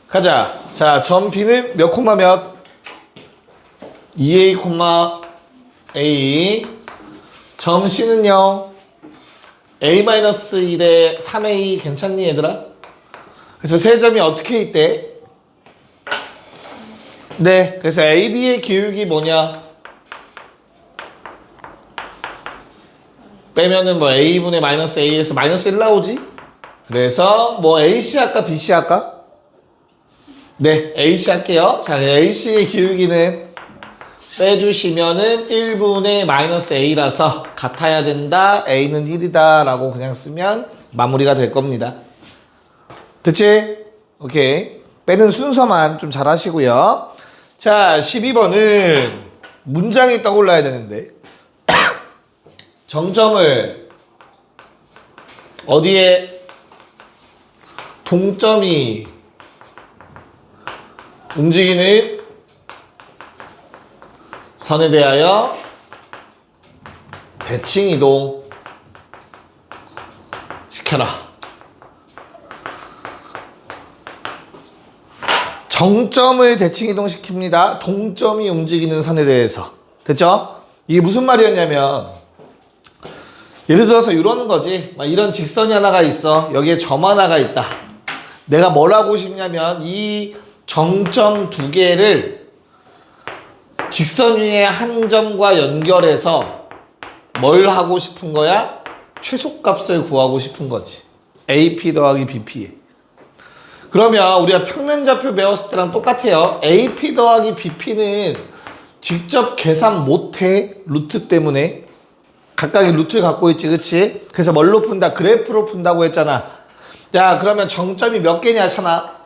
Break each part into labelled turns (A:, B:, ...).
A: 가자. 자, 점 B는 몇 콤마 몇? 2A 콤마 A. 점 C는요? A-1에 3A 괜찮니 얘들아? 그래서 세 점이 어떻게 있대? 네, 그래서 AB의 기울기 뭐냐? 빼면은 뭐 A분의 마이너스 A에서 마이너스 1 나오지? 그래서 뭐 AC 할까 BC 할까? 네, AC 할게요. 자, AC의 기울기는 빼주시면은 1분의 마이너스 A라서 같아야 된다. A는 1이다. 라고 그냥 쓰면 마무리가 될 겁니다. 됐지? 오케이. 빼는 순서만 좀 잘 하시고요. 자, 12번은 문장이 떠올라야 되는데 정점을 어디에 동점이 움직이는 선에 대하여 대칭 이동 시켜라. 정점을 대칭 이동시킵니다. 동점이 움직이는 선에 대해서. 됐죠? 이게 무슨 말이었냐면 예를 들어서 이러는 거지. 막 이런 직선이 하나가 있어. 여기에 점 하나가 있다. 내가 뭘 하고 싶냐면 이 정점 두 개를 직선 위에 한 점과 연결해서 뭘 하고 싶은 거야? 최소값을 구하고 싶은 거지. AP 더하기 BP에. 그러면 우리가 평면좌표 배웠을 때랑 똑같아요. AP 더하기 BP는 직접 계산 못해. 루트 때문에. 각각의 루트를 갖고 있지, 그치? 그래서 뭘로 푼다? 그래프로 푼다고 했잖아. 야, 그러면 정점이 몇 개냐, 찬아?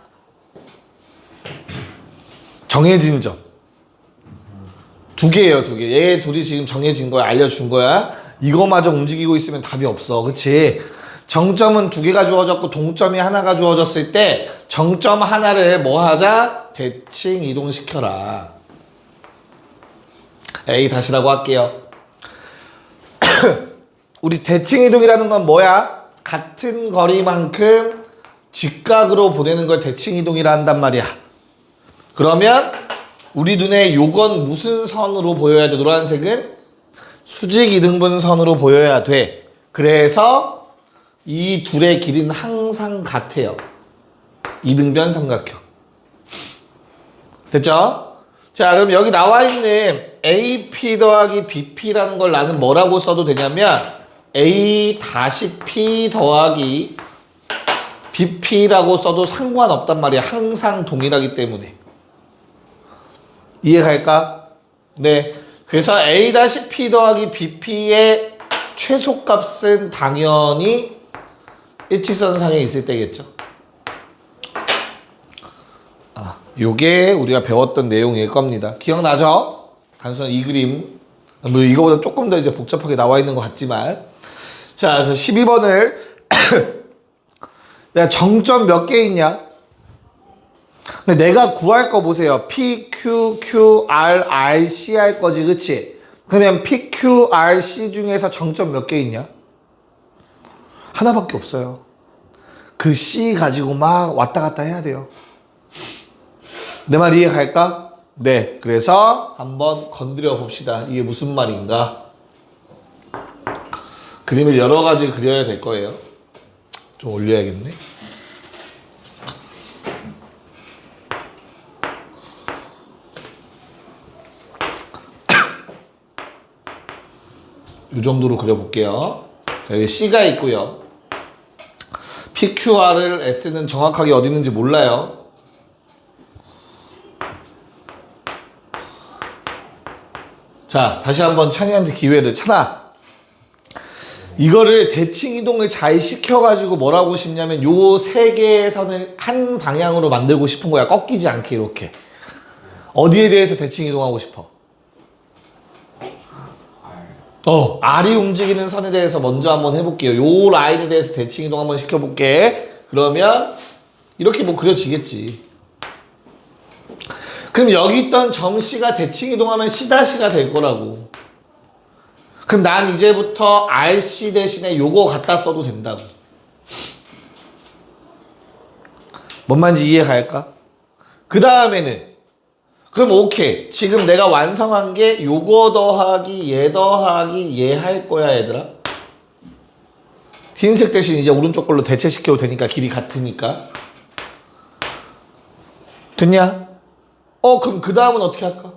A: 정해진 점. 두 개예요, 두 개. 얘 둘이 지금 정해진 거야, 알려준 거야. 이거마저 움직이고 있으면 답이 없어, 그치? 정점은 두 개가 주어졌고 동점이 하나가 주어졌을 때 정점 하나를 뭐 하자? 대칭 이동시켜라. A 다시라고 할게요. 우리 대칭 이동이라는 건 뭐야? 같은 거리만큼 직각으로 보내는 걸 대칭 이동이라 한단 말이야. 그러면 우리 눈에 요건 무슨 선으로 보여야 돼? 노란색은 수직 이등분선으로 보여야 돼. 그래서 이 둘의 길이는 항상 같아요. 이등변 삼각형. 됐죠? 자, 그럼 여기 나와 있는 AP 더하기 BP라는 걸 나는 뭐라고 써도 되냐면 A 다시 P 더하기 BP라고 써도 상관없단 말이야. 항상 동일하기 때문에. 이해갈까? 네. 그래서 A 다시 P 더하기 BP의 최소값은 당연히 일직선상에 있을 때겠죠. 요게 우리가 배웠던 내용일 겁니다. 기억나죠? 단순한 이 그림. 뭐 이거보다 조금 더 이제 복잡하게 나와 있는 것 같지만. 자, 그래서 12번을 내가 정점 몇 개 있냐? 근데 내가 구할 거 보세요. P, Q, Q, R, I, C 할 거지, 그치? 그러면 P, Q, R, C 중에서 정점 몇 개 있냐? 하나밖에 없어요. 그 C 가지고 막 왔다 갔다 해야 돼요. 내 말 이해 갈까? 네. 그래서 한번 건드려 봅시다. 이게 무슨 말인가? 그림을 여러 가지 그려야 될 거예요. 좀 올려야겠네. 이 정도로 그려볼게요. 자, 여기 C가 있고요. PQR을 S는 정확하게 어디 있는지 몰라요. 자, 다시 한번 찬이한테 기회를. 찬아, 이거를 대칭 이동을 잘 시켜가지고 뭘 하고 싶냐면 요 세 개의 선을 한 방향으로 만들고 싶은 거야. 꺾이지 않게 이렇게. 어디에 대해서 대칭 이동하고 싶어? R이 움직이는 선에 대해서 먼저 한번 해볼게요. 요 라인에 대해서 대칭 이동 한번 시켜볼게. 그러면 이렇게 뭐 그려지겠지. 그럼 여기 있던 점 C가 대칭 이동하면 C'가 될 거라고. 그럼 난 이제부터 RC 대신에 요거 갖다 써도 된다고. 뭔 말인지 이해 갈까? 그 다음에는 그럼 오케이. 지금 내가 완성한 게 요거 더하기 얘 더하기 얘 할 거야 얘들아. 흰색 대신 이제 오른쪽 걸로 대체시켜도 되니까 길이 같으니까. 됐냐? 그럼 그 다음은 어떻게 할까?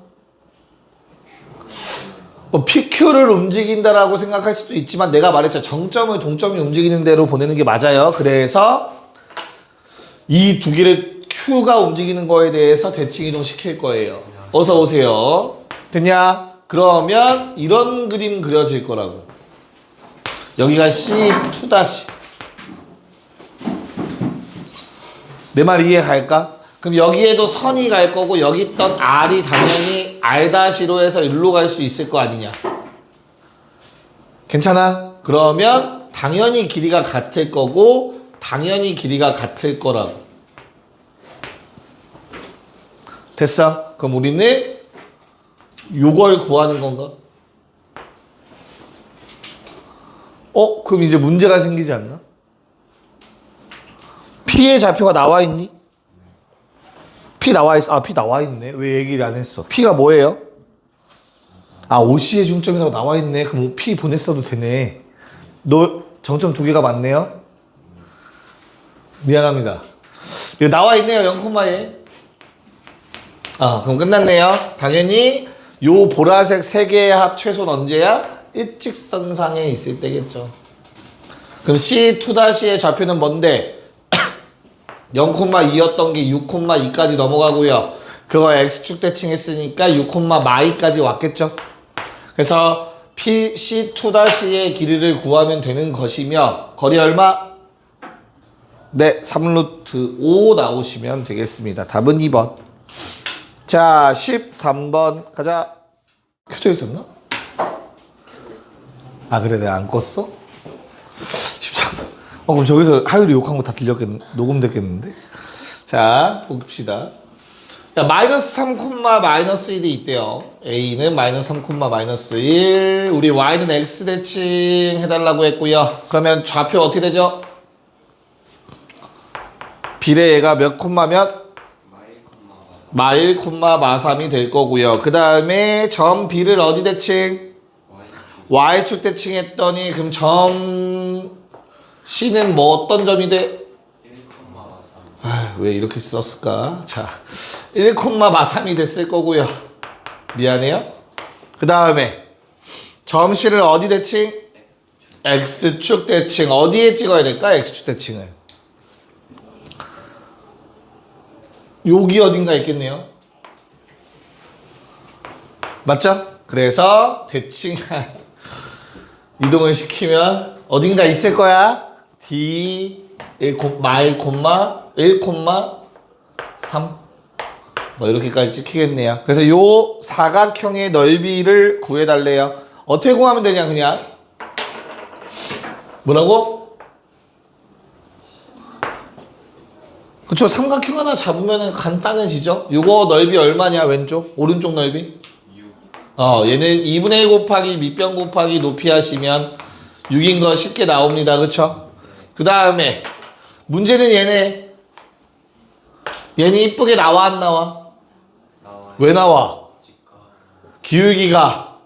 A: PQ를 움직인다라고 생각할 수도 있지만 내가 말했죠. 정점을 동점이 움직이는 대로 보내는 게 맞아요. 그래서 이 두 개를 Q가 움직이는 거에 대해서 대칭 이동 시킬 거예요. 어서 오세요. 됐냐? 그러면 이런 그림 그려질 거라고. 여기가 C2 다시. 내 말 이해 갈까? 그럼 여기에도 선이 갈 거고 여기 있던 R이 당연히 R-로 해서 일로 갈 수 있을 거 아니냐. 괜찮아? 그러면 당연히 길이가 같을 거고 당연히 길이가 같을 거라고. 됐어? 그럼 우리는 요걸 구하는 건가? 그럼 이제 문제가 생기지 않나? P의 좌표가 나와 있니? P 나와 있어. P 나와 있네. 왜 얘기를 안 했어? P가 뭐예요? OC의 중점이라고 나와 있네. 그럼 P 보냈어도 되네. 너 정점 두 개가 맞네요? 미안합니다. 이거 나와 있네요. 0,에. 그럼 끝났네요. 당연히 요 보라색 세 개의 합 최소는 언제야? 일직선상에 있을 때겠죠. 그럼 C2-의 좌표는 뭔데? 0,2였던 게 6,2까지 넘어가고요. 그거 X축 대칭했으니까 6,마이까지 왔겠죠. 그래서 C2-의 길이를 구하면 되는 것이며 거리 얼마? 네, 3루트5 나오시면 되겠습니다. 답은 2번. 자, 13번 가자. 켜져 있었나? 그래 내가 안 껐어? 13번. 그럼 저기서 하율이 욕한 거 다 녹음됐겠는데? 자, 봅시다. 마이너스 3, 마이너스 1이 있대요. A는 마이너스 3, 마이너스 1. 우리 Y는 X 대칭 해달라고 했고요. 그러면 좌표 어떻게 되죠? 비례 얘가 몇 콤마 몇? 마1, 마3이 될 거고요. 그 다음에 점 B를 어디 대칭? Y축 대칭했더니 그럼 점 C는 뭐 어떤 점이 돼? 왜 이렇게 썼을까? 자, 1, 마3이 됐을 거고요. 미안해요. 그 다음에 점 C를 어디 대칭? X축 대칭. 어디에 찍어야 될까? X축 대칭을. 여기 어딘가 있겠네요. 맞죠? 그래서 대칭 이동을 시키면 어딘가 있을 거야. D 1, 마1, 1, 3 뭐 이렇게까지 찍히겠네요. 그래서 요 사각형의 넓이를 구해달래요. 어떻게 구하면 되냐 그냥 뭐라고? 그쵸, 삼각형 하나 잡으면 간단해지죠? 요거 넓이 얼마냐 왼쪽? 오른쪽 넓이? 6. 얘는 2분의 1 곱하기 밑변 곱하기 높이 하시면 6인 거 쉽게 나옵니다. 그쵸? 그 다음에 문제는 얘는 이쁘게 나와 안 나와? 왜 나와? 기울기가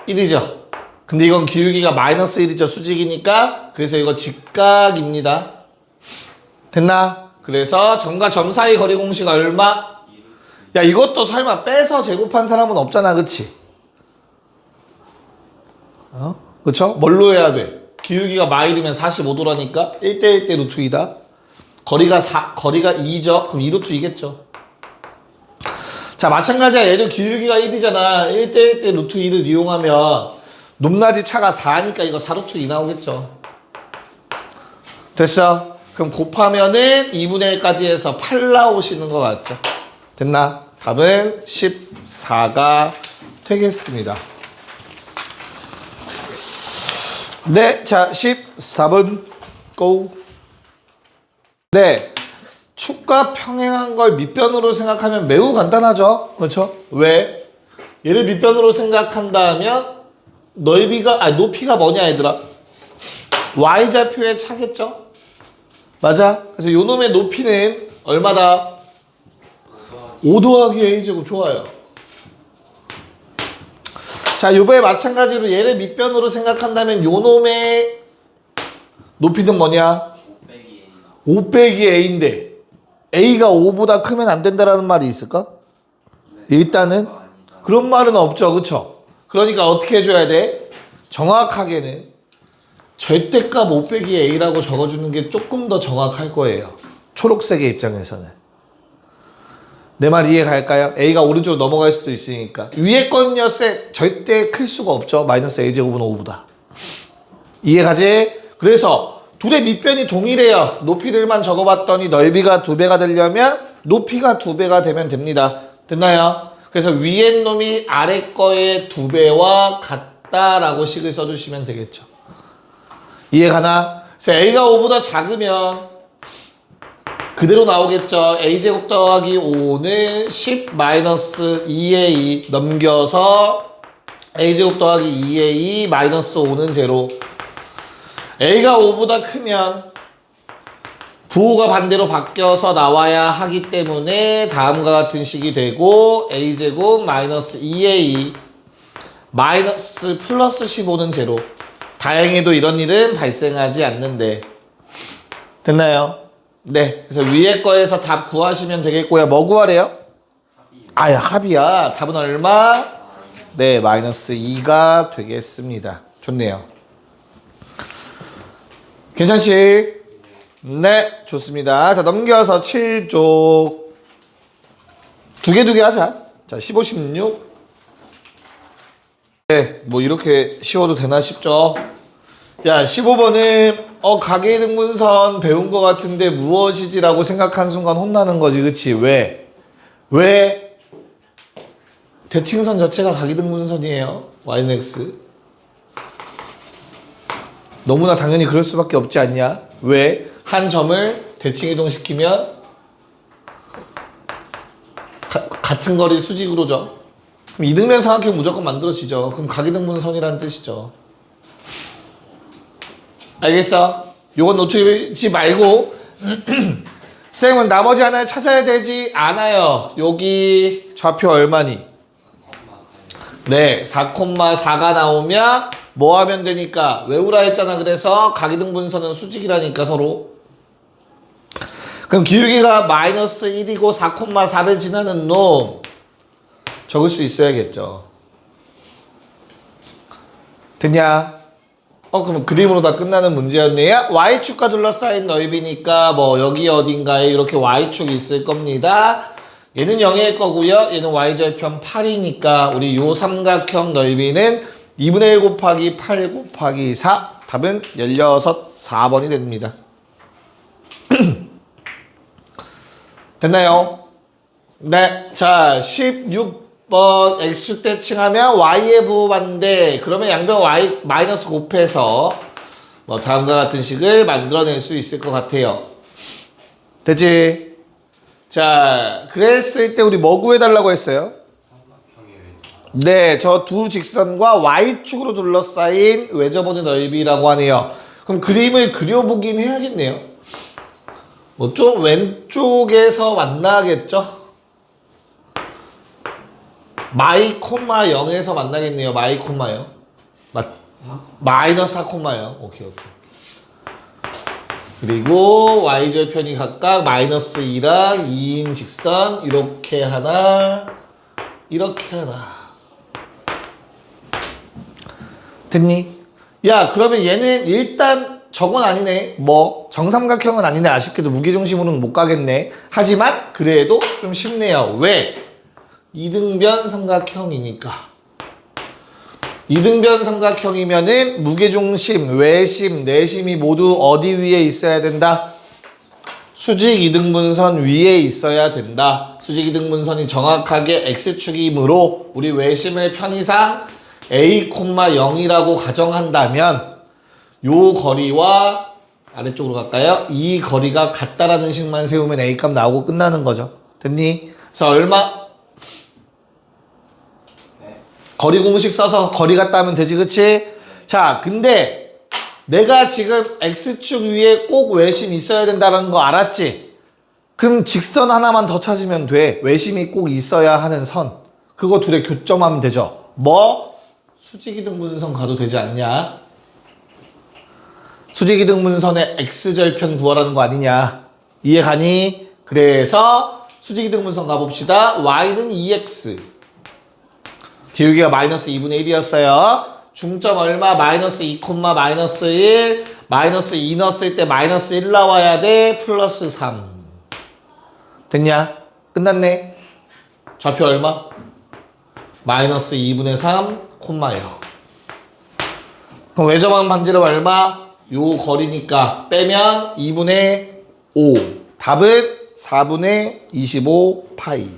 A: 1이죠. 근데 이건 기울기가 마이너스 1이죠. 수직이니까. 그래서 이거 직각입니다. 됐나? 그래서 점과 점 사이 거리 공식 얼마? 야, 이것도 설마 빼서 제곱한 사람은 없잖아. 그치? 그쵸? 뭘로 해야 돼? 기울기가 마일이면 45도라니까 1대1 대 루트 2다. 거리가 2죠. 그럼 2루트 2겠죠. 자, 마찬가지야. 얘도 기울기가 1이잖아. 1대1 대 루트 2를 이용하면 높낮이 차가 4니까 이거 4루트 2 나오겠죠. 됐어? 그럼 곱하면은 2분의 1까지 해서 8 나오시는 거 같죠? 됐나? 답은 14가 되겠습니다. 네, 자, 14번 고. 네, 축과 평행한 걸 밑변으로 생각하면 매우 간단하죠? 그렇죠? 왜? 얘를 밑변으로 생각한다면 높이가 뭐냐 얘들아? Y좌표의 차겠죠? 맞아? 그래서 요 놈의 높이는 얼마다? 5 더하기 a제곱 좋아요. 자, 이번에 마찬가지로 얘를 밑변으로 생각한다면 요 놈의 높이는 뭐냐? 5 빼기 a인데 a가 5보다 크면 안 된다라는 말이 있을까? 일단은 그런 말은 없죠. 그쵸? 그러니까 어떻게 해줘야 돼? 정확하게는 절대값 5 빼기 a라고 적어주는 게 조금 더 정확할 거예요. 초록색의 입장에서는. 내 말 이해 갈까요? a가 오른쪽으로 넘어갈 수도 있으니까. 위에 거는요, 절대 클 수가 없죠. 마이너스 a제곱은 5보다. 이해 가지? 그래서 둘의 밑변이 동일해요. 높이들만 적어봤더니 넓이가 2배가 되려면 높이가 2배가 되면 됩니다. 됐나요? 그래서 위에 놈이 아래 거의 2배와 같다라고 식을 써주시면 되겠죠. 이해 가나? 그래서 a가 5보다 작으면 그대로 나오겠죠. a제곱 더하기 5는 10 마이너스 2a 넘겨서 a제곱 더하기 2a 마이너스 5는 제로. a가 5보다 크면 부호가 반대로 바뀌어서 나와야 하기 때문에 다음과 같은 식이 되고 a제곱 마이너스 2a 마이너스 플러스 15는 제로. 다행히도 이런 일은 발생하지 않는데. 됐나요? 네. 그래서 위에 거에서 답 구하시면 되겠고요. 뭐 구하래요? 아야, 합이야. 답은 얼마? 네, 마이너스 2가 되겠습니다. 좋네요. 괜찮지? 네, 좋습니다. 자, 넘겨서 7쪽. 두 개 하자. 자, 15, 16. 네, 뭐 이렇게 쉬워도 되나 싶죠? 야, 15번은 가계등분선 배운 것 같은데 무엇이지라고 생각한 순간 혼나는 거지, 그치? 왜? 대칭선 자체가 가계등분선이에요. y는 x. 너무나 당연히 그럴 수밖에 없지 않냐? 왜? 한 점을 대칭 이동시키면 같은 거리 수직으로죠. 그럼 이등변 삼각형 무조건 만들어지죠. 그럼 가계등분선이라는 뜻이죠. 알겠어? 요건 놓치지 말고 쌤은 나머지 하나를 찾아야 되지 않아요. 여기 좌표 얼마니? 네, 4,4가 나오면 뭐 하면 되니까? 외우라 했잖아. 그래서 가계등분선은 수직이라니까 서로. 그럼 기울기가 마이너스 1이고 4,4를 지나는 놈 적을 수 있어야겠죠. 됐냐? 그럼 그림으로 다 끝나는 문제였네요. Y축과 둘러싸인 넓이니까 뭐 여기 어딘가에 이렇게 Y축이 있을 겁니다. 얘는 0일 거고요. 얘는 Y절편 8이니까 우리 요 삼각형 넓이는 2분의 1 곱하기 8 곱하기 4. 답은 16, 4번이 됩니다. 됐나요? 네. 자, 16번 X축 대칭하면 Y의 부호반대. 그러면 양변 Y 마이너스 곱해서 뭐 다음과 같은 식을 만들어낼 수 있을 것 같아요. 됐지? 자, 그랬을 때 우리 뭐 구해달라고 했어요? 네, 저 두 직선과 Y축으로 둘러싸인 외접원의 넓이라고 하네요. 그럼 그림을 그려보긴 해야겠네요. 뭐 좀 왼쪽에서 만나겠죠? 마이 콤마 0에서 만나겠네요. 마이 콤마 0. 마이너스 4 콤마 0. 오케이. 그리고 Y절편이 각각 마이너스 2랑 2인 직선 이렇게 하나, 이렇게 하나. 됐니? 야, 그러면 얘는 일단 저건 아니네. 뭐 정삼각형은 아니네. 아쉽게도 무게중심으로는 못 가겠네. 하지만 그래도 좀 쉽네요. 왜? 이등변 삼각형이니까. 이등변 삼각형이면은 무게중심, 외심, 내심이 모두 어디 위에 있어야 된다? 수직 이등분선 위에 있어야 된다. 수직 이등분선이 정확하게 X축이므로 우리 외심을 편의상 A,0이라고 가정한다면 요 거리와 아래쪽으로 갈까요? 이 거리가 같다라는 식만 세우면 A값 나오고 끝나는 거죠. 됐니? 그래서 얼마? 거리 공식 써서 거리 같다 하면 되지, 그치? 자, 근데 내가 지금 X축 위에 꼭 외심 있어야 된다는 거 알았지? 그럼 직선 하나만 더 찾으면 돼. 외심이 꼭 있어야 하는 선. 그거 둘의 교점하면 되죠. 뭐? 수직이등분선 가도 되지 않냐? 수직이등분선의 x절편 구하라는 거 아니냐? 이해 가니? 그래서 수직이등분선 가봅시다. y는 2x. 기울기가 마이너스 2분의 1이었어요. 중점 얼마? 마이너스 2, 마이너스 1. 마이너스 2 넣었을 때 마이너스 1 나와야 돼. 플러스 3. 됐냐? 끝났네. 좌표 얼마? 마이너스 2분의 3, 콤마요. 그럼 외접한 반지름 얼마? 요 거리니까 빼면 2분의 5. 답은 4분의 25 파이.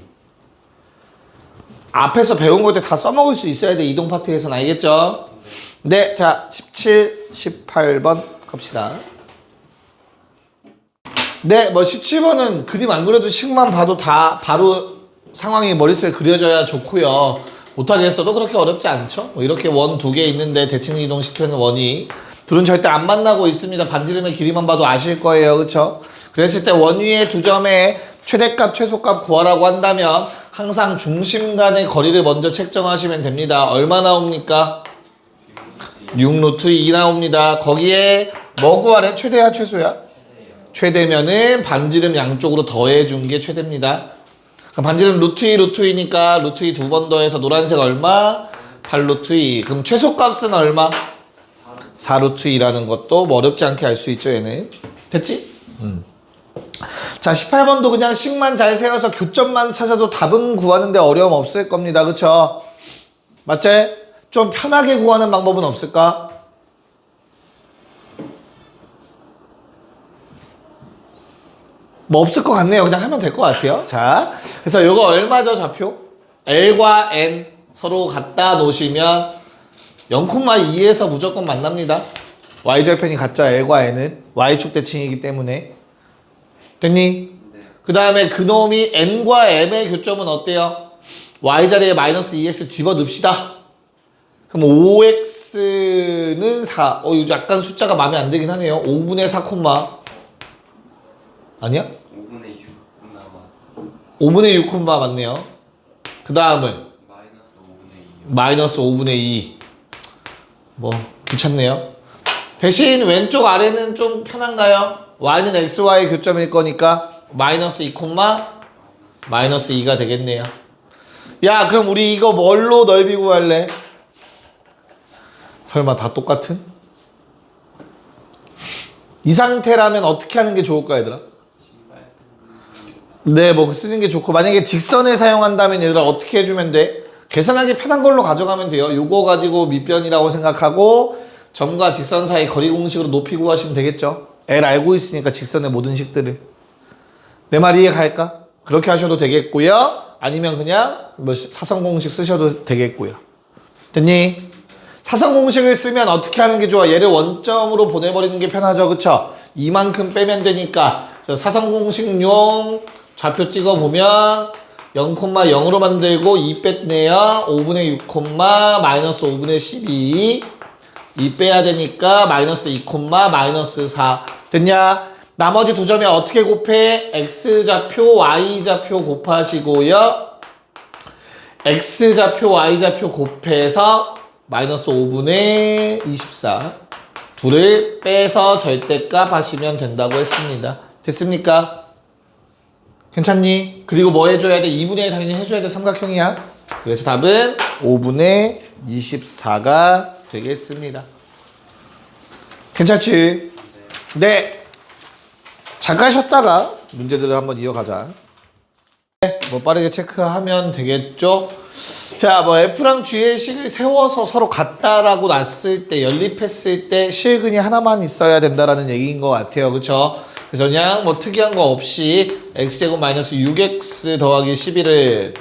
A: 앞에서 배운 거 때 다 써먹을 수 있어야 돼. 이동 파트에서는. 알겠죠? 네, 자 17, 18번 갑시다. 네, 뭐 17번은 그림 안 그려도 식만 봐도 다 바로 상황이 머릿속에 그려져야 좋고요. 못하겠어도 그렇게 어렵지 않죠? 뭐 이렇게 원 두 개 있는데 대칭 이동시키는 원이 둘은 절대 안 만나고 있습니다. 반지름의 길이만 봐도 아실 거예요. 그쵸? 그랬을 때 원위의 두 점의 최대값, 최소값 구하라고 한다면 항상 중심 간의 거리를 먼저 책정하시면 됩니다. 얼마 나옵니까? 6루트 2 나옵니다. 거기에 뭐 구하래? 최대야, 최소야? 최대면은 반지름 양쪽으로 더해준 게 최대입니다. 그럼 반지름 루트 2, 루트 2니까 루트 2 두 번 더해서 노란색 얼마? 8루트 2. 그럼 최소값은 얼마? 4루트 2라는 것도 뭐 어렵지 않게 알 수 있죠, 얘는. 됐지? 자, 18번도 그냥 식만 잘 세워서 교점만 찾아도 답은 구하는데 어려움 없을 겁니다. 그쵸? 맞지? 좀 편하게 구하는 방법은 없을까? 뭐 없을 것 같네요. 그냥 하면 될 것 같아요. 자, 그래서 이거 얼마죠, 좌표? L과 N 서로 갖다 놓으시면 0,2에서 무조건 만납니다. Y절편이 같죠, L과 N은. Y축 대칭이기 때문에. 됐니? 네. 그 다음에 그놈이 N과 M의 교점은 어때요? Y자리에 마이너스 2x 집어넣읍시다. 그럼 5x는 4. 이거 약간 숫자가 마음에 안 들긴 하네요. 5분의 4 콤마. 아니야?
B: 5분의 6 나와.
A: 5분의 6 콤마 맞네요. 그 다음은?
B: 마이너스 5분의 2.
A: 마이너스 5분의 2. 뭐 귀찮네요. 대신 왼쪽 아래는 좀 편한가요? y는 xy 교점일 거니까 마이너스 2 콤마 마이너스 2가 되겠네요. 야, 그럼 우리 이거 뭘로 넓이 구할래? 설마 다 똑같은? 이 상태라면 어떻게 하는 게 좋을까, 얘들아? 네, 뭐 쓰는 게 좋고, 만약에 직선을 사용한다면 얘들아 어떻게 해주면 돼? 계산하기 편한 걸로 가져가면 돼요. 요거 가지고 밑변이라고 생각하고 점과 직선 사이 거리 공식으로 높이 구하시면 되겠죠. L 알고 있으니까 직선의 모든 식들을. 내 말 이해 갈까? 그렇게 하셔도 되겠고요. 아니면 그냥 뭐 사선 공식 쓰셔도 되겠고요. 됐니? 사선 공식을 쓰면 어떻게 하는 게 좋아? 얘를 원점으로 보내버리는 게 편하죠. 그쵸? 이만큼 빼면 되니까 사선 공식용 좌표 찍어보면 0,0으로 만들고 2 뺐네요. 5분의 6, 마이너스 5분의 12. 2 빼야 되니까 마이너스 2, 마이너스 4. 됐냐? 나머지 두 점에 어떻게 곱해? X좌표, Y좌표 곱하시고요. X좌표, Y좌표 곱해서 마이너스 5분의 24. 둘을 빼서 절대값 하시면 된다고 했습니다. 됐습니까? 괜찮니? 그리고 뭐 해줘야 돼? 2분의 1 당연히 해줘야 돼. 삼각형이야. 그래서 답은 5분의 24가 되겠습니다. 괜찮지? 네. 잠깐 쉬었다가 문제들을 한번 이어가자. 네, 뭐 빠르게 체크하면 되겠죠? 자, 뭐 F랑 G의 식을 세워서 서로 같다라고 놨을 때, 연립했을 때 실근이 하나만 있어야 된다라는 얘기인 것 같아요. 그쵸? 그래서 그냥 뭐 특이한 거 없이 x제곱 마이너스 6x 더하기 11을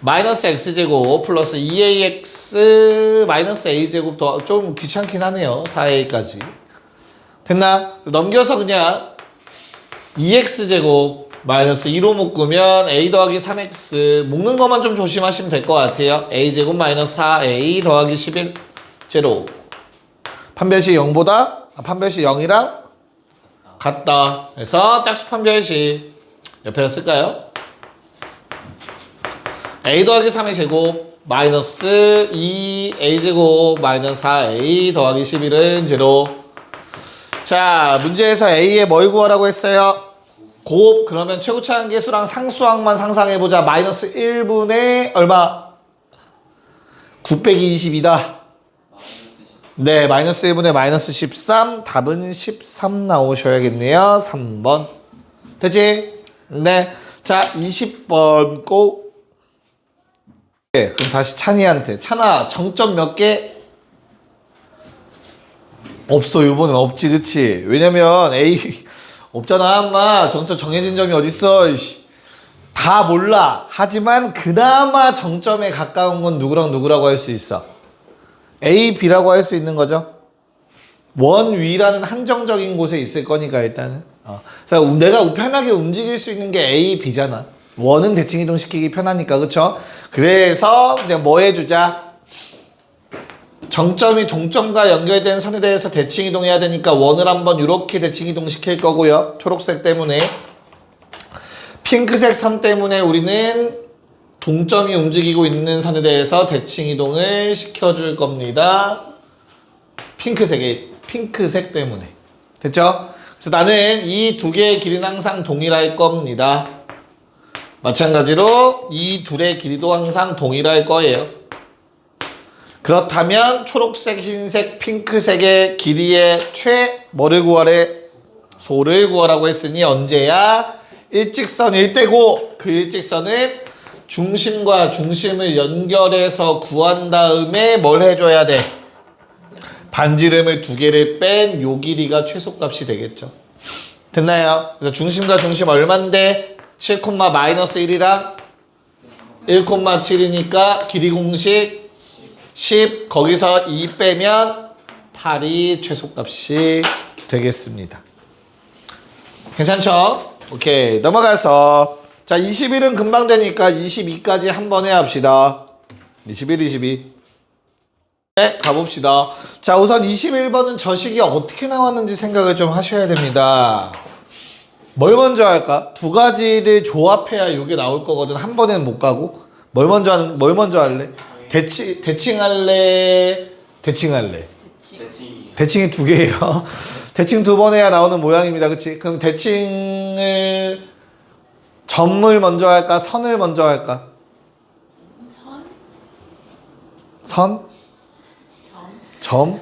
A: 마이너스 x제곱 플러스 2ax 마이너스 a제곱 더 좀 귀찮긴 하네요. 4a까지. 됐나? 넘겨서 그냥 2x제곱 마이너스 2로 묶으면 a 더하기 3x 묶는 것만 좀 조심하시면 될 것 같아요. a제곱 마이너스 4a 더하기 11 제로. 판별식 0보다 판별식 0이랑 같다. 그래서 짝수 판별식 옆에다 쓸까요? a 더하기 3의 제곱 마이너스 2a제곱 마이너스 4a 더하기 11은 제로. 자, 문제에서 a의 뭘 구하라고 했어요? 곱. 그러면 최고차항계수랑 상수항만 상상해보자. 마이너스 1분의 얼마? 9 빼기 22다. 네, 마이너스 1분의 마이너스 13. 답은 13 나오셔야겠네요. 3번. 됐지? 네. 자, 20번 고. 네, 그럼 다시 찬이한테. 찬아, 정점 몇 개? 없어. 요번엔 없지, 그치? 왜냐면 A 없잖아, 엄마. 정점 정해진 점이 어딨어. 이씨. 다 몰라. 하지만 그나마 정점에 가까운 건 누구랑 누구라고 할 수 있어? A, B라고 할 수 있는 거죠. 원 위라는 한정적인 곳에 있을 거니까 일단은. 그래서 내가 편하게 움직일 수 있는 게 A, B잖아. 원은 대칭 이동시키기 편하니까, 그쵸? 그래서 그냥 뭐 해주자? 정점이 동점과 연결된 선에 대해서 대칭 이동해야 되니까 원을 한번 이렇게 대칭 이동시킬 거고요. 초록색 때문에. 핑크색 선 때문에 우리는 동점이 움직이고 있는 선에 대해서 대칭 이동을 시켜줄 겁니다. 핑크색 때문에. 됐죠? 그래서 나는 이 두 개의 길이는 항상 동일할 겁니다. 마찬가지로 이 둘의 길이도 항상 동일할 거예요. 그렇다면 초록색, 흰색, 핑크색의 길이의 뭐를 구하래? 소를 구하라고 했으니 언제야? 일직선 1대고 그 일직선은 중심과 중심을 연결해서 구한 다음에 뭘 해줘야 돼? 반지름을 두 개를 뺀 요 길이가 최소값이 되겠죠. 됐나요? 그래서 중심과 중심 얼만데? 7, 마이너스 1이랑 1,7이니까 길이 공식 10. 거기서 2 빼면 8이 최소값이 되겠습니다. 괜찮죠? 오케이. 넘어가서 자, 21은 금방 되니까 22까지 한 번에 합시다. 21, 22. 네, 가봅시다. 자, 우선 21번은 저식이 어떻게 나왔는지 생각을 좀 하셔야 됩니다. 뭘 먼저 할까? 두 가지를 조합해야 이게 나올 거거든. 한 번에는 못 가고. 뭘 먼저 할래? 대칭할래? 대칭이 두 개예요. 대칭 두 번 해야 나오는 모양입니다. 그치? 그럼 대칭을 점을 먼저 할까? 선을 먼저 할까? 선? 점?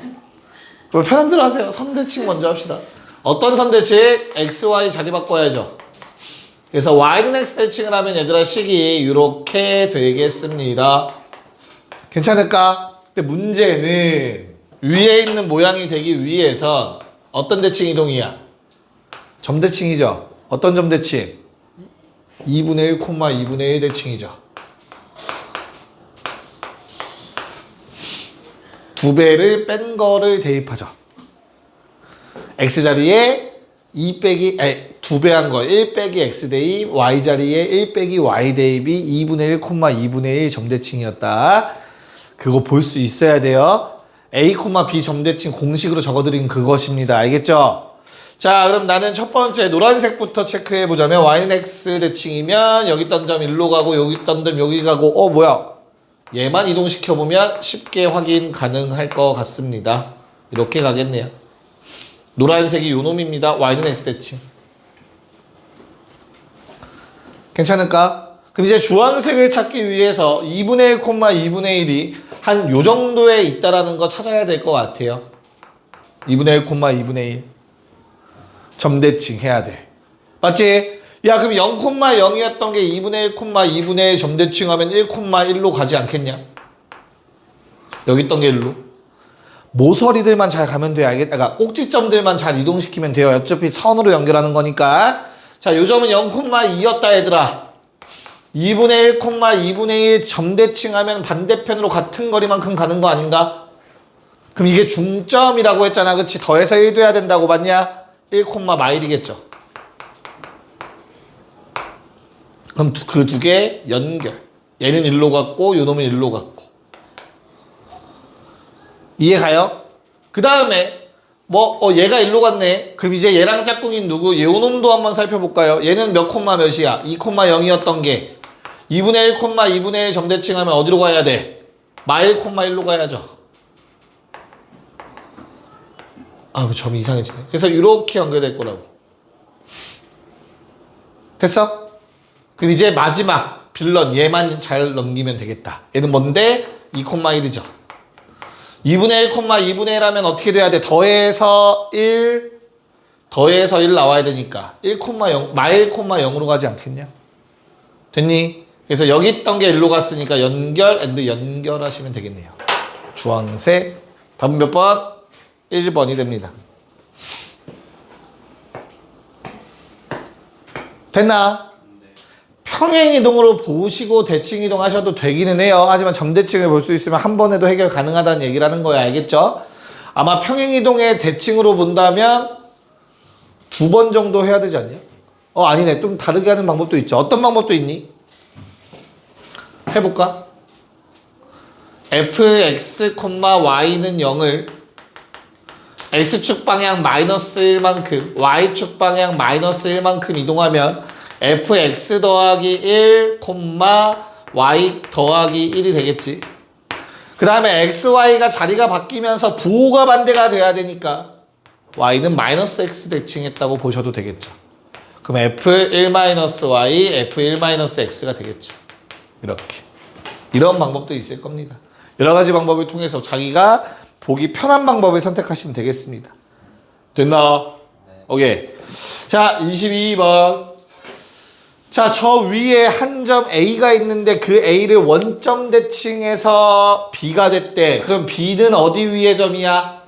A: 그럼 편한 대로 하세요. 선 대칭 먼저 합시다. 어떤 선 대칭? x, y 자리 바꿔야죠. 그래서 y는 x 대칭을 하면 얘들아 식이 이렇게 되겠습니다. 괜찮을까? 근데 문제는 위에 있는 모양이 되기 위해서 어떤 대칭 이동이야? 점 대칭이죠. 어떤 점 대칭? 2분의 1, 2분의 1 대칭이죠. 두 배를 뺀 거를 대입하죠. x 자리에 2 한 거 1 빼기 x 대입, y 자리에 1 빼기 y 대입이 2분의 1, 2분의 1 점대칭이었다. 그거 볼 수 있어야 돼요. a, b 점대칭 공식으로 적어드린 그것입니다. 알겠죠? 자, 그럼 나는 첫 번째 노란색부터 체크해 보자면 y는 x 대칭이면 여기 있던 점 일로 가고 여기 있던 점 여기 가고 뭐야? 얘만 이동시켜 보면 쉽게 확인 가능할 것 같습니다. 이렇게 가겠네요. 노란색이 요 놈입니다. y는 x 대칭. 괜찮을까? 그럼 이제 주황색을 찾기 위해서 2분의 1, 2분의 1이 한 요 정도에 있다라는 거 찾아야 될 것 같아요. 2분의 1, 2분의 1. 점대칭 해야 돼. 맞지? 야, 그럼 0,0이었던 게 2분의 1, 2분의 1 점대칭 하면 1,1로 가지 않겠냐? 여기 있던 게 1로. 모서리들만 잘 가면 돼요. 알겠다? 그러니까 꼭지점들만 잘 이동시키면 돼요. 어차피 선으로 연결하는 거니까. 자, 요 점은 0,2였다 얘들아. 2분의 1, 2분의 1 점대칭 하면 반대편으로 같은 거리만큼 가는 거 아닌가? 그럼 이게 중점이라고 했잖아. 그치? 더해서 1 돼야 된다고 봤냐? 1, 마일이겠죠. 그럼 그 두 개 연결. 얘는 1로 갔고 요 놈은 1로 갔고. 이해 가요? 그 다음에 얘가 일로 갔네. 그럼 이제 얘랑 짝꿍인 누구? 요놈도 한번 살펴볼까요? 얘는 몇 콤마 몇이야? 2,0이었던 게 2분의 1, 2분의 1 점대칭 하면 어디로 가야 돼? 마일, 1로 가야죠. 그 점이 이상해지네. 그래서 이렇게 연결될 거라고. 됐어? 그럼 이제 마지막 빌런 얘만 잘 넘기면 되겠다. 얘는 뭔데? 2,1이죠. 2분의 1, 2분의 1 하면 어떻게 돼야 돼? 더해서 1 나와야 되니까 1,0 마일, 0으로 가지 않겠냐? 됐니? 그래서 여기 있던 게 1로 갔으니까 연결하시면 되겠네요. 주황색. 답은 몇 번? 1번이 됩니다. 됐나? 평행이동으로 보시고 대칭이동 하셔도 되기는 해요. 하지만 점대칭을 볼 수 있으면 한 번에도 해결 가능하다는 얘기라는 거야. 알겠죠? 아마 평행이동의 대칭으로 본다면 2번 정도 해야 되지 않냐? 아니네. 좀 다르게 하는 방법도 있죠. 어떤 방법도 있니? 해볼까? fx, y는 0을 x축 방향 마이너스 1만큼 y축 방향 마이너스 1만큼 이동하면 fx 더하기 1, y 더하기 1이 되겠지. 그 다음에 xy가 자리가 바뀌면서 부호가 반대가 돼야 되니까 y는 마이너스 x 대칭했다고 보셔도 되겠죠. 그럼 f1-y, f1-x가 되겠죠. 이렇게. 이런 방법도 있을 겁니다. 여러 가지 방법을 통해서 자기가 보기 편한 방법을 선택하시면 되겠습니다. 됐나?
B: 네.
A: 오케이. 자, 22번. 자, 저 위에 한 점 A가 있는데 그 A를 원점 대칭해서 B가 됐대. 그럼 B는 어디 위의 점이야?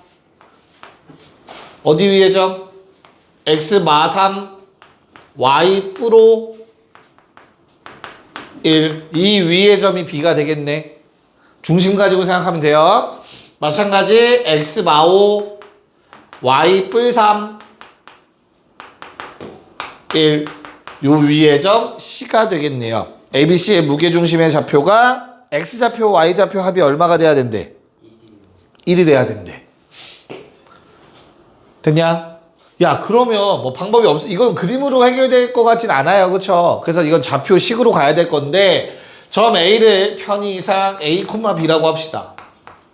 A: 어디 위의 점? X 마 3, Y 뿌로 1. 이 위의 점이 B가 되겠네. 중심 가지고 생각하면 돼요. 마찬가지 x 마5 y 뿔 3 1 요 위의 점 C가 되겠네요. ABC의 무게중심의 좌표가 X좌표, Y좌표 합이 얼마가 돼야 된대? 1이 돼야 된대. 됐냐? 야, 그러면 뭐 방법이 없어. 이건 그림으로 해결될 것 같진 않아요. 그쵸? 그래서 이건 좌표식으로 가야 될 건데 점 A를 편의상 A, B라고 합시다.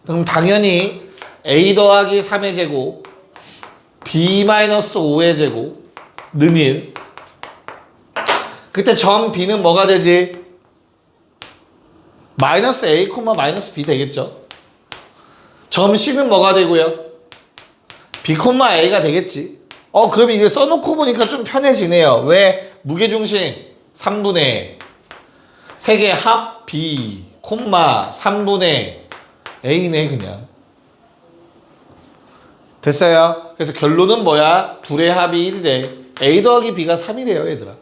A: 그럼 당연히 a 더하기 3의 제곱 b-5의 제곱는 1. 그때 점 b는 뭐가 되지? 마이너스 a, 마이너스 b 되겠죠. 점 c는 뭐가 되고요? b, a가 되겠지. 그럼 이걸 써놓고 보니까 좀 편해지네요. 왜? 무게중심 3분의 3개 합 b, 3분의 A네 그냥. 됐어요? 그래서 결론은 뭐야? 둘의 합이 1이래. A 더하기 B가 3이래요 얘들아.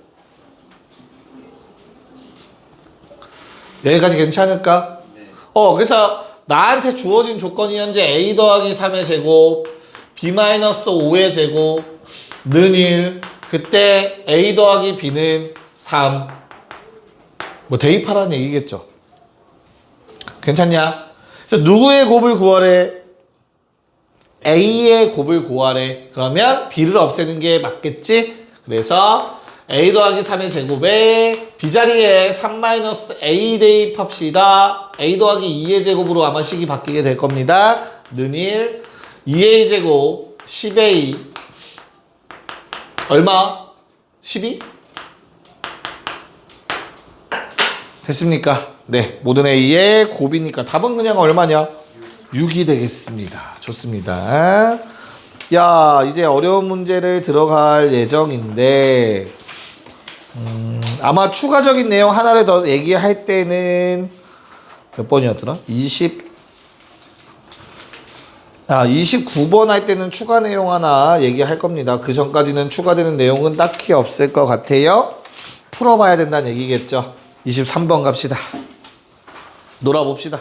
A: 여기까지 괜찮을까?
B: 네.
A: 그래서 나한테 주어진 조건이 현재 A 더하기 3의 제곱 B-5의 제곱는 1. 그때 A 더하기 B는 3. 뭐 대입하라는 얘기겠죠. 괜찮냐? 그래서 누구의 곱을 구하래? A의 곱을 구하래. 그러면 B를 없애는 게 맞겠지? 그래서 A 더하기 3의 제곱에 B 자리에 3-A 대입합시다. A 더하기 2의 제곱으로 아마 식이 바뀌게 될 겁니다. 는 1. 2A 제곱 10A 얼마? 12? 됐습니까? 네, 모든 A의 곱이니까 답은 그냥 얼마냐? 6이 되겠습니다. 좋습니다. 야, 이제 어려운 문제를 들어갈 예정인데 아마 추가적인 내용 하나를 더 얘기할 때는 몇 번이었더라? 29번 할 때는 추가 내용 하나 얘기할 겁니다. 그 전까지는 추가되는 내용은 딱히 없을 것 같아요. 풀어봐야 된다는 얘기겠죠. 23번 갑시다. 놀아봅시다.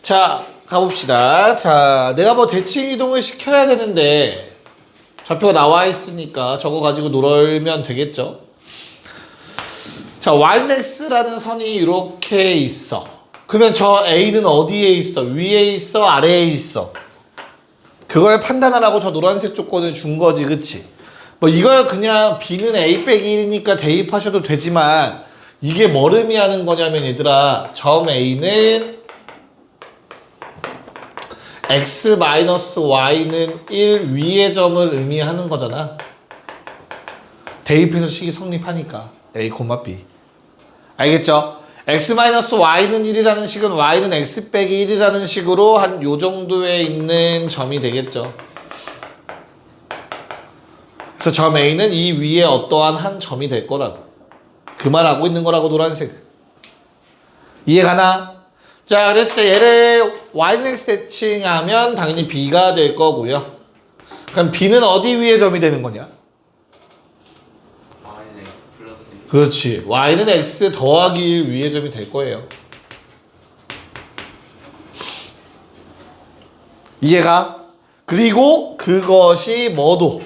A: 자, 가봅시다. 자, 내가 뭐 대칭 이동을 시켜야 되는데 좌표가 나와 있으니까 저거 가지고 놀면 되겠죠. 자, yx라는 선이 이렇게 있어. 그러면 저 A는 어디에 있어? 위에 있어? 아래에 있어? 그걸 판단하라고 저 노란색 조건을 준 거지, 그치? 뭐 이걸 그냥 B는 A 빼기 1이니까 대입하셔도 되지만 이게 뭘 의미하는 거냐면 얘들아, 점 A는 x y는 1 위의 점을 의미하는 거잖아. 대입해서 식이 성립하니까 A, B. 알겠죠? x y는 1이라는 식은 y는 x 빼기 1이라는 식으로 한 요 정도에 있는 점이 되겠죠. 그래서 점 A는 이 위에 어떠한 한 점이 될 거라고. 그 말하고 있는 거라고, 노란색. 이해가나? 자, 그랬을 때 얘를 y는 x 대칭하면 당연히 b가 될 거고요. 그럼 b는 어디 위에 점이 되는 거냐?
B: y는 x 플러스 1.
A: 그렇지. y는 x 더하기 1 위에 점이 될 거예요. 이해가? 그리고 그것이 뭐도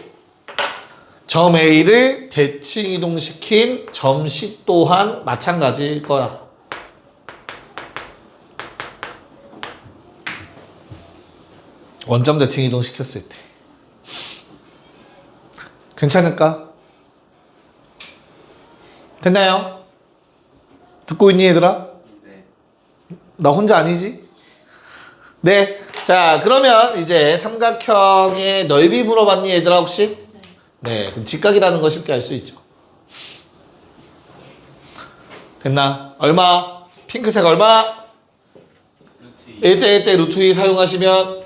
A: 점 A를 대칭 이동시킨 점 C 또한 마찬가지일 거야. 원점 대칭 이동시켰을 때. 괜찮을까? 됐나요? 듣고 있니 얘들아?
B: 네.
A: 나 혼자 아니지? 네. 자, 그러면 이제 삼각형의 넓이 물어봤니 얘들아 혹시? 네. 그럼 직각이라는 거 쉽게 알 수 있죠. 됐나? 얼마? 핑크색 얼마?
B: 루트 2.
A: 1대1대 루트 2 사용하시면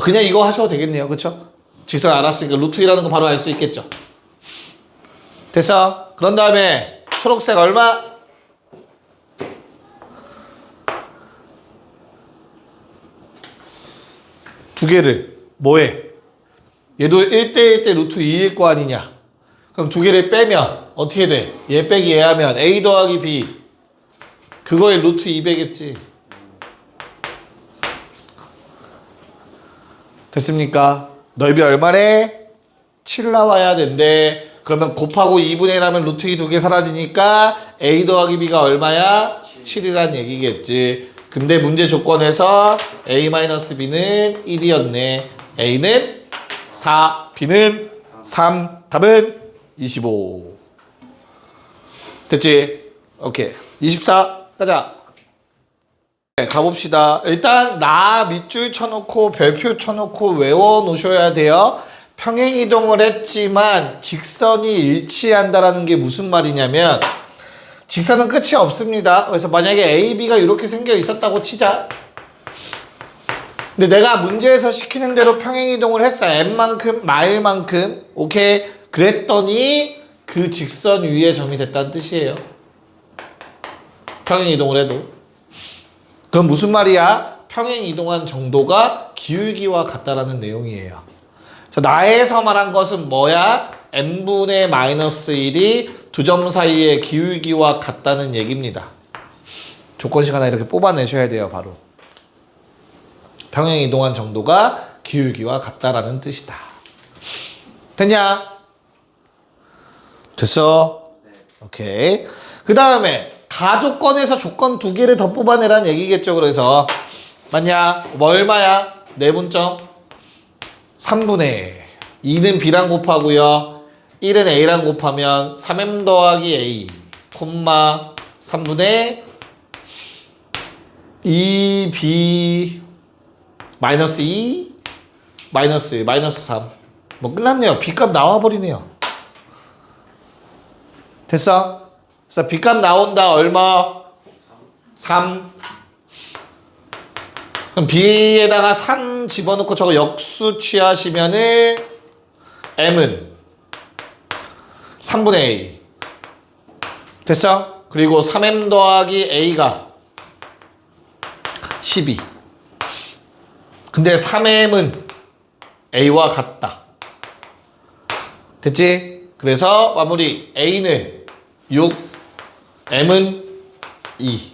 A: 그냥 이거 하셔도 되겠네요. 그쵸? 직선 알았으니까 루트 2라는 거 바로 알 수 있겠죠. 됐어? 그런 다음에 초록색 얼마? 두 개를 뭐해? 얘도 1대1대 루트 2일 거 아니냐? 그럼 두 개를 빼면 어떻게 돼? 얘 빼기 얘 하면 A 더하기 B 그거에 루트 2배겠지. 됐습니까? 넓이 얼마래? 7 나와야 된대. 그러면 곱하고 2분의 1 하면 루트 2 두 개 사라지니까 A 더하기 B가 얼마야? 7이란 얘기겠지. 근데 문제 조건에서 A-B는 1이었네. A는 4, B는 3. 답은 25. 됐지? 오케이. 24. 가자. 네, 가봅시다. 일단 나 밑줄 쳐놓고 별표 쳐놓고 외워놓으셔야 돼요. 평행이동을 했지만 직선이 일치한다라는 게 무슨 말이냐면 직선은 끝이 없습니다. 그래서 만약에 A, B가 이렇게 생겨 있었다고 치자. 근데 내가 문제에서 시키는 대로 평행이동을 했어. M만큼, 마일만큼. 오케이. 그랬더니 그 직선 위에 점이 됐다는 뜻이에요. 평행이동을 해도. 그럼 무슨 말이야? 평행이동한 정도가 기울기와 같다라는 내용이에요. 그래서 나에서 말한 것은 뭐야? n분의 마이너스 1이 두 점 사이의 기울기와 같다는 얘기입니다. 조건 시간에 이렇게 뽑아내셔야 돼요. 바로. 평행이동한 정도가 기울기와 같다라는 뜻이다. 됐냐? 됐어?
B: 네.
A: 오케이. 그 다음에 가조건에서 조건 두 개를 더 뽑아내라는 얘기겠죠. 그래서 맞냐? 뭐 얼마야? 내분점 3분의 2는 B랑 곱하고요. 1은 A랑 곱하면 3M 더하기 A, 콤마 3분의 2B 마이너스 2 마이너스 1 마이너스 3. 뭐 끝났네요. B값 나와버리네요. 됐어? 그래서 B값 나온다. 얼마? 3. 그럼 B에다가 3 집어넣고 저거 역수 취하시면은 M은 3분의 A. 됐어? 그리고 3M 더하기 A가 12. 근데 3M은 A와 같다. 됐지? 그래서 마무리. A는 6, M은 2.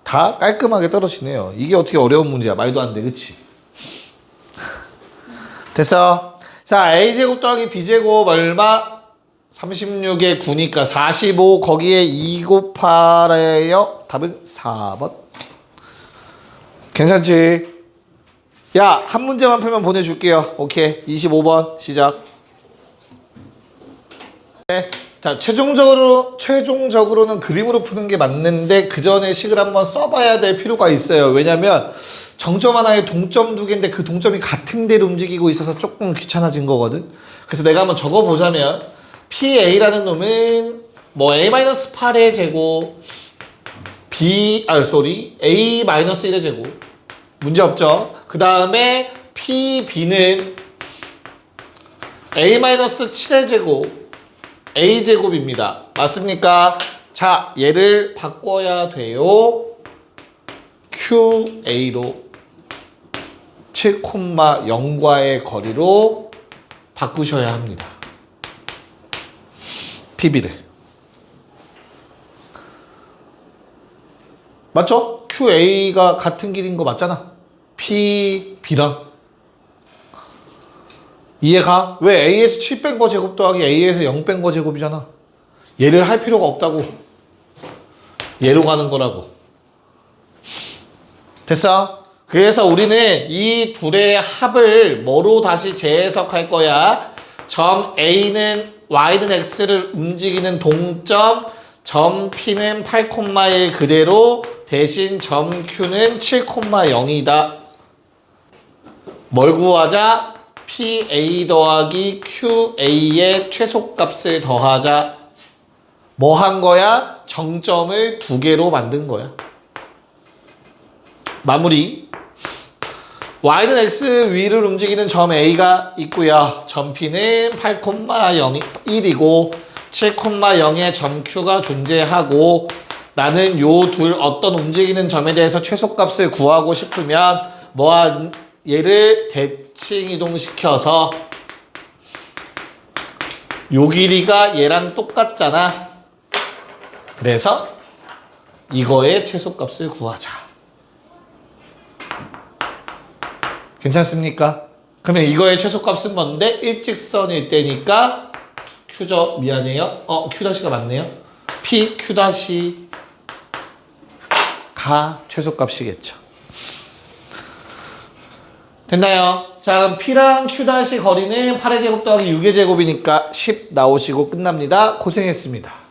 A: 다 깔끔하게 떨어지네요. 이게 어떻게 어려운 문제야. 말도 안 돼. 그치? 됐어? 자, A제곱 더하기 B제곱 얼마? 36에 9니까 45 거기에 2 곱하래요. 답은 4번. 괜찮지? 야, 한 문제만 풀면 보내줄게요. 오케이. 25번 시작. 네. 자, 최종적으로는 그림으로 푸는 게 맞는데 그 전에 식을 한번 써봐야 될 필요가 있어요. 왜냐면 정점 하나에 동점 두 개인데 그 동점이 같은 데로 움직이고 있어서 조금 귀찮아진 거거든. 그래서 내가 한번 적어보자면 PA라는 놈은 뭐 A-8의 제곱 A-1의 제곱 문제 없죠. 그 다음에 PB는 A-7의 제곱 A제곱입니다. 맞습니까? 자, 얘를 바꿔야 돼요. QA로 7,0과의 거리로 바꾸셔야 합니다. PB를. 맞죠? QA가 같은 길인 거 맞잖아. PB랑. 이해가? 왜 A에서 7 뺀 거 제곱 더하기 A에서 0 뺀 거 제곱이잖아. 얘를 할 필요가 없다고. 얘로 가는 거라고. 됐어? 그래서 우리는 이 둘의 합을 뭐로 다시 재해석할 거야? 점 A는 Y는 X를 움직이는 동점, 점 P는 8,1 그대로 대신 점 Q는 7,0이다. 뭘 구하자? PA 더하기 QA의 최소값을 더하자. 뭐 한 거야? 정점을 두 개로 만든 거야. 마무리. Y는 X 위를 움직이는 점 A가 있고요. 점 P는 8,1이고 7,0의 점 Q가 존재하고 나는 요 둘 어떤 움직이는 점에 대해서 최소값을 구하고 싶으면 뭐한 얘를 대칭 이동시켜서 요 길이가 얘랑 똑같잖아. 그래서 이거의 최소값을 구하자. 괜찮습니까? 그러면 이거의 최소값은 뭔데? 일직선일 때니까 Q죠. 미안해요. Q'가 맞네요. PQ'가 최소값이겠죠. 됐나요? 자, 그럼 P랑 Q' 거리는 8의 제곱 더하기 6의 제곱이니까 10 나오시고 끝납니다. 고생했습니다.